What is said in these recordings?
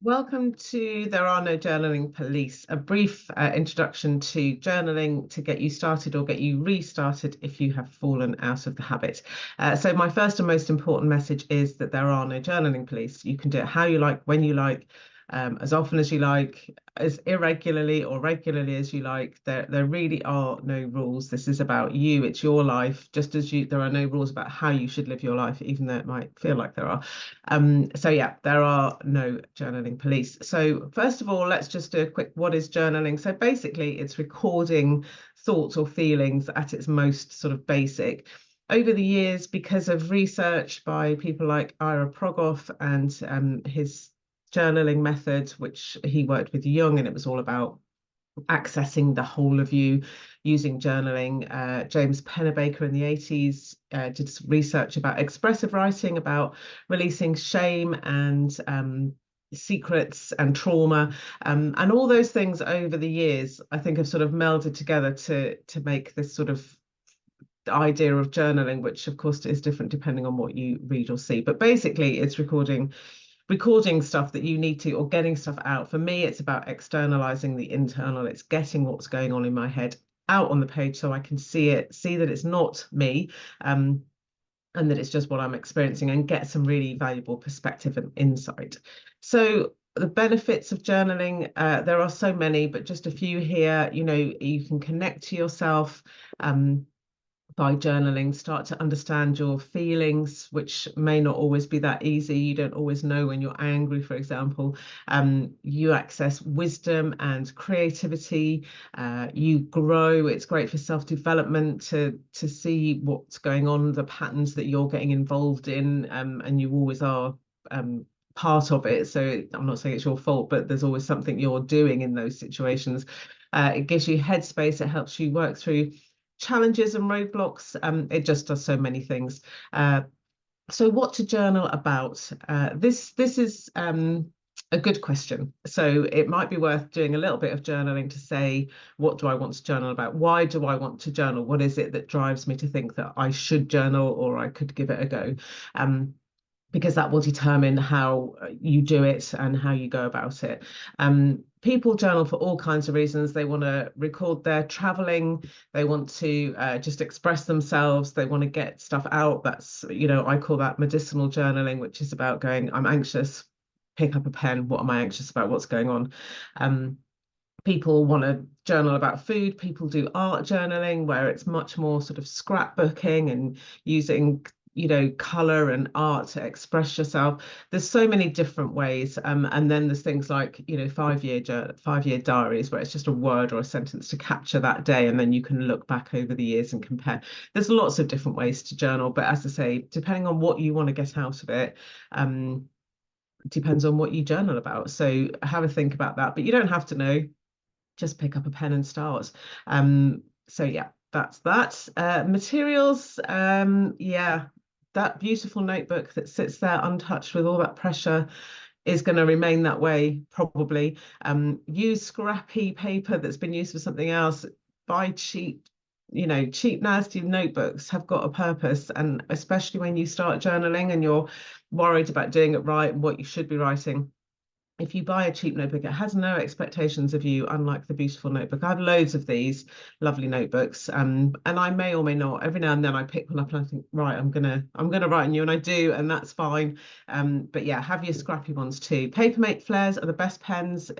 Welcome to There Are No Journaling Police, a brief introduction to journaling to get you started or get you restarted if you have fallen out of the habit. So my first and most important message is that there are no journaling police. You can do it how you like, when you like, as often as you like, as irregularly or regularly as you like. There really are no rules. This is about you. It's your life, just as there are no rules about how you should live your life, even though it might feel like there are. So yeah, there are no journaling police. So first of all, let's just do a quick, what is journaling? So basically it's recording thoughts or feelings at its most sort of basic. Over the years, because of research by people like Ira Progoff and his journaling method, which he worked with Jung, and it was all about accessing the whole of you using journaling. James Pennebaker in the 80s did some research about expressive writing, about releasing shame and secrets and trauma, and all those things over the years, I think, have sort of melded together to make this sort of idea of journaling, which of course is different depending on what you read or see. But basically, it's recording stuff that you need to, or getting stuff out. For me, it's about externalizing the internal. It's getting what's going on in my head out on the page so I can see it, see that it's not me, and that it's just what I'm experiencing, and get some really valuable perspective and insight. So the benefits of journaling, there are so many, but just a few here. You can connect to yourself. By journaling, start to understand your feelings, which may not always be that easy. You don't always know when you're angry, for example. You access wisdom and creativity. You grow. It's great for self-development to see what's going on, the patterns that you're getting involved in, and you always are part of it. So I'm not saying it's your fault, but there's always something you're doing in those situations. It gives you headspace. It helps you work through challenges and roadblocks. It just does so many things. So what to journal about? This is a good question. So it might be worth doing a little bit of journaling to say, what do I want to journal about? Why do I want to journal? What is it that drives me to think that I should journal, or I could give it a go? Because that will determine how you do it and how you go about it. People journal for all kinds of reasons. They want to record their traveling. They want to just express themselves. They want to get stuff out. That's, I call that medicinal journaling, which is about going, I'm anxious, pick up a pen. What am I anxious about? What's going on? People want to journal about food. People do art journaling, where it's much more sort of scrapbooking and using color and art to express yourself. There's so many different ways, and then there's things like 5-year diaries, where it's just a word or a sentence to capture that day, and then you can look back over the years and compare. There's lots of different ways to journal, but as I say, depending on what you want to get out of it, depends on what you journal about. So have a think about that, but you don't have to know. Just pick up a pen and start. So yeah, that's that. Materials, yeah, that beautiful notebook that sits there untouched with all that pressure is going to remain that way, probably. Use scrappy paper that's been used for something else. Buy cheap nasty notebooks have got a purpose, and especially when you start journaling and you're worried about doing it right and what you should be writing. If you buy a cheap notebook, it has no expectations of you, unlike the beautiful notebook. I have loads of these lovely notebooks, and I may or may not, every now and then I pick one up and I think, right, I'm gonna write new, and I do, and that's fine. But yeah, have your scrappy ones too. Papermate flares are the best pens,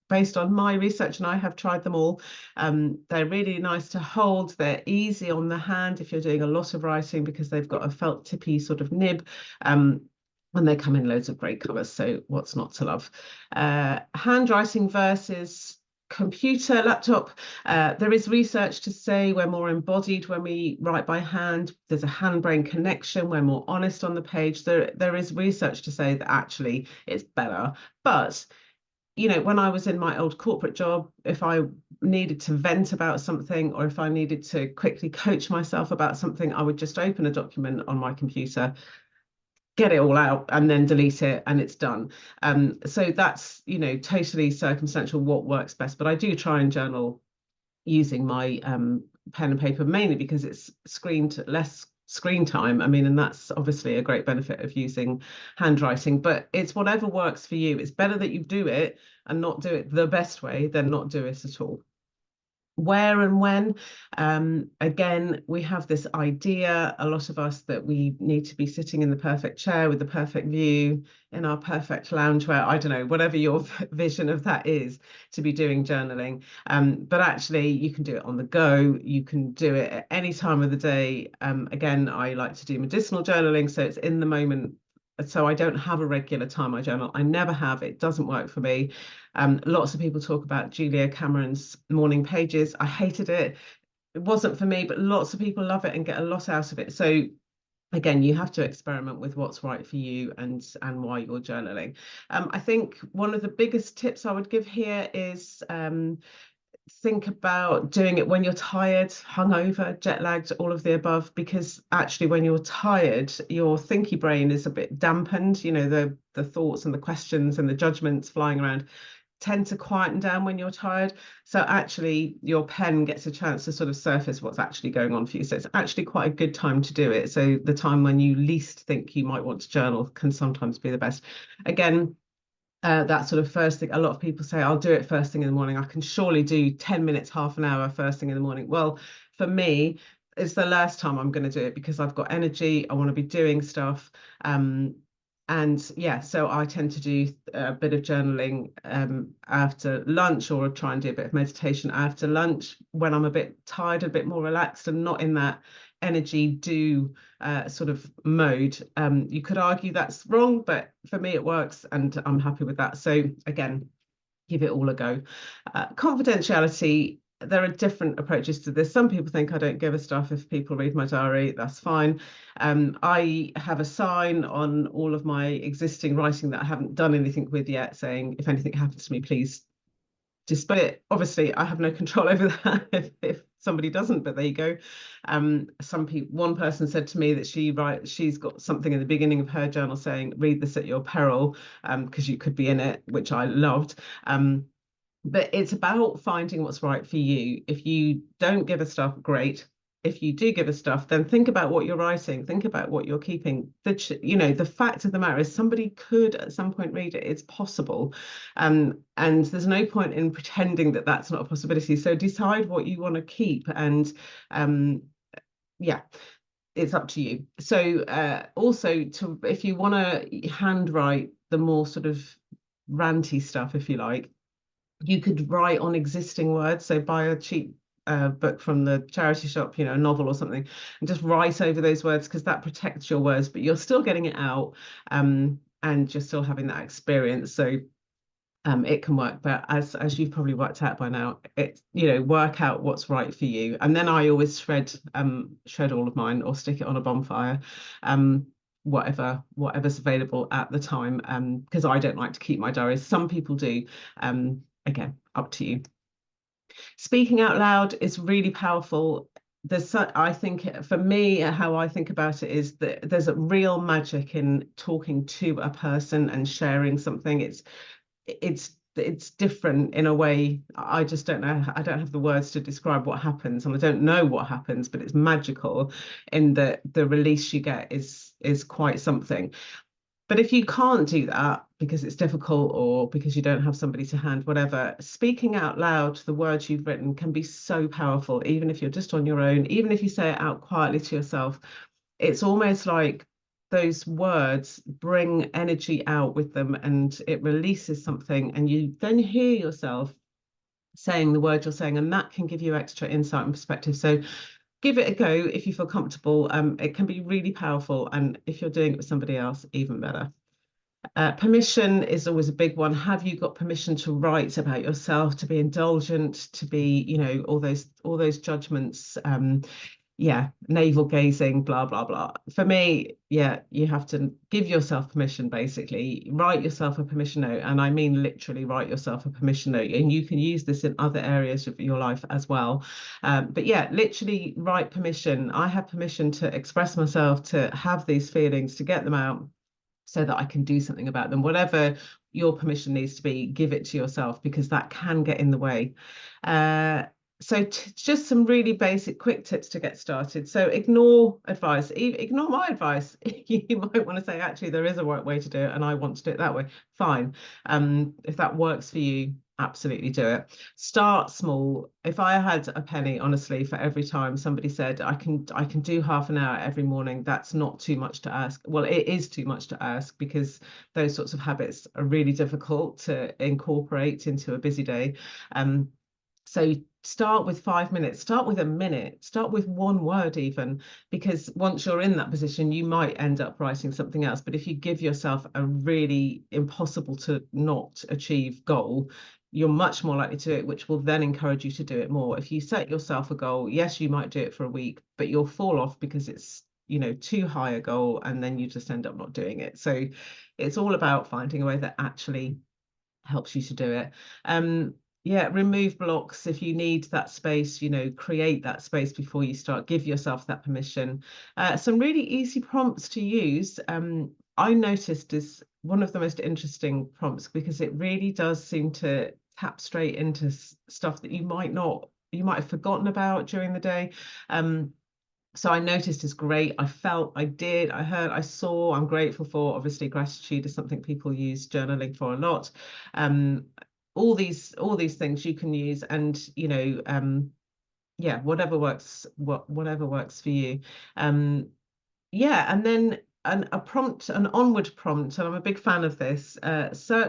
based on my research, and I have tried them all. They're really nice to hold. They're easy on the hand if you're doing a lot of writing, because they've got a felt tippy sort of nib. And they come in loads of great colours, so what's not to love? Handwriting versus computer, laptop. There is research to say we're more embodied when we write by hand. There's a hand-brain connection. We're more honest on the page. There is research to say that actually it's better. But when I was in my old corporate job, if I needed to vent about something, or if I needed to quickly coach myself about something, I would just open a document on my computer, get it all out, and then delete it, and it's done. So that's totally circumstantial what works best, but I do try and journal using my pen and paper, mainly because it's screened less screen time. I mean, and that's obviously a great benefit of using handwriting, but it's whatever works for you. It's better that you do it and not do it the best way than not do it at all. Where and when, again, we have this idea, a lot of us, that we need to be sitting in the perfect chair with the perfect view in our perfect loungewear. I don't know, whatever your vision of that is, to be doing journaling. But actually, you can do it on the go. You can do it at any time of the day. Again, I like to do medicinal journaling, so it's in the moment. So I don't have a regular time I journal. I never have. It doesn't work for me. Lots of people talk about Julia Cameron's morning pages. I hated it. It wasn't for me, but lots of people love it and get a lot out of it. So again, you have to experiment with what's right for you and why you're journaling. I think one of the biggest tips I would give here is think about doing it when you're tired, hungover, jet lagged, all of the above, because actually when you're tired, your thinky brain is a bit dampened. You know, the thoughts and the questions and the judgments flying around tend to quieten down when you're tired. So actually your pen gets a chance to sort of surface what's actually going on for you. So it's actually quite a good time to do it. So the time when you least think you might want to journal can sometimes be the best. Again, that sort of first thing, a lot of people say, I'll do it first thing in the morning. I can surely do 10 minutes, half an hour first thing in the morning. Well, for me, it's the last time I'm going to do it because I've got energy. I want to be doing stuff. And yeah, so I tend to do a bit of journaling after lunch, or try and do a bit of meditation after lunch when I'm a bit tired, a bit more relaxed and not in that energy do sort of mode. You could argue that's wrong, but for me it works and I'm happy with that. So again, give it all a go. Confidentiality, there are different approaches to this. Some people think I don't give a stuff if people read my diary. That's fine. I have a sign on all of my existing writing that I haven't done anything with yet, saying if anything happens to me, please display it. Obviously, I have no control over that if somebody doesn't, but there you go. One person said to me that she's got something in the beginning of her journal saying, read this at your peril, because you could be in it, which I loved. But it's about finding what's right for you. If you don't give a stuff, great. If you do give a stuff, then think about what you're writing, think about what you're keeping. The fact of the matter is somebody could at some point read it. It's possible. And there's no point in pretending that that's not a possibility. So decide what you want to keep. And yeah, it's up to you. So also, if you want to handwrite the more sort of ranty stuff, if you like, you could write on existing words. So buy a cheap book from the charity shop, a novel or something, and just write over those words, because that protects your words, but you're still getting it out, and you're still having that experience. So it can work, but as you've probably worked out by now, work out what's right for you. And then I always shred all of mine or stick it on a bonfire. Whatever's available at the time, because I don't like to keep my diaries. Some people do. Again, up to you. Speaking out loud is really powerful. I think for me, how I think about it is that there's a real magic in talking to a person and sharing something. It's different in a way. I just don't know. I don't have the words to describe what happens, and I don't know what happens, but it's magical in that the release you get is quite something. But if you can't do that because it's difficult or because you don't have somebody to hand, whatever, speaking out loud the words you've written can be so powerful, even if you're just on your own, even if you say it out quietly to yourself. It's almost like those words bring energy out with them and it releases something, and you then hear yourself saying the word you're saying, and that can give you extra insight and perspective. So give it a go if you feel comfortable. It can be really powerful, and if you're doing it with somebody else, even better. Permission is always a big one. Have you got permission to write about yourself, to be indulgent, to be, all those judgments? Navel gazing, blah blah blah. For me, you have to give yourself permission. Basically, write yourself a permission note, and I mean literally write yourself a permission note. And you can use this in other areas of your life as well. But literally write permission. I have permission to express myself, to have these feelings, to get them out, so that I can do something about them. Whatever your permission needs to be, give it to yourself, because that can get in the way. So just some really basic quick tips to get started. So ignore advice, ignore my advice. You might want to say, actually, there is a right way to do it and I want to do it that way. Fine. If that works for you, absolutely do it. Start small. If I had a penny, honestly, for every time somebody said I can do half an hour every morning, that's not too much to ask. Well, it is too much to ask because those sorts of habits are really difficult to incorporate into a busy day. So start with 5 minutes, start with a minute, start with one word even, because once you're in that position, you might end up writing something else. But if you give yourself a really impossible to not achieve goal, you're much more likely to do it, which will then encourage you to do it more. If you set yourself a goal, yes, you might do it for a week, but you'll fall off because it's too high a goal, and then you just end up not doing it. So it's all about finding a way that actually helps you to do it. Yeah, remove blocks if you need that space, create that space before you start. Give yourself that permission. Some really easy prompts to use. I noticed is one of the most interesting prompts because it really does seem to tap straight into stuff that you might have forgotten about during the day. So I noticed is great. I felt, I did, I heard, I saw, I'm grateful for. Obviously, gratitude is something people use journaling for a lot. All these things you can use, and yeah, whatever works, whatever works for you. Yeah, and then a prompt, an onward prompt, and I'm a big fan of this.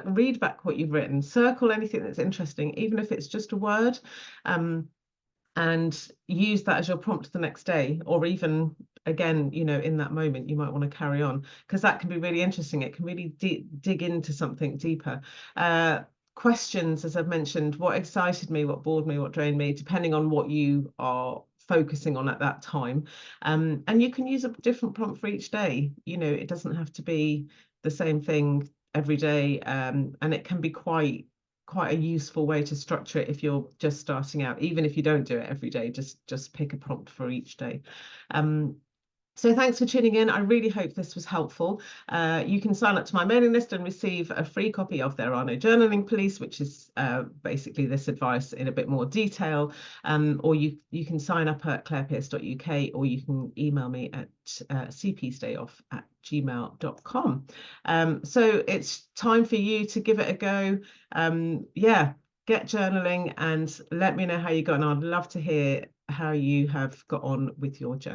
Read back what you've written, circle anything that's interesting, even if it's just a word. And use that as your prompt the next day, or even again, in that moment, you might want to carry on because that can be really interesting. It can really dig into something deeper. Questions, as I've mentioned, what excited me, what bored me, what drained me, depending on what you are focusing on at that time. And you can use a different prompt for each day. It doesn't have to be the same thing every day, and it can be quite a useful way to structure it if you're just starting out. Even if you don't do it every day, just pick a prompt for each day. So thanks for tuning in. I really hope this was helpful. You can sign up to my mailing list and receive a free copy of There Are No Journaling Police, which is basically this advice in a bit more detail. Or you can sign up at clairepierce.uk, or you can email me at cpsdayoff@gmail.com. So it's time for you to give it a go. Yeah, get journaling and let me know how you got on. I'd love to hear how you have got on with your journal.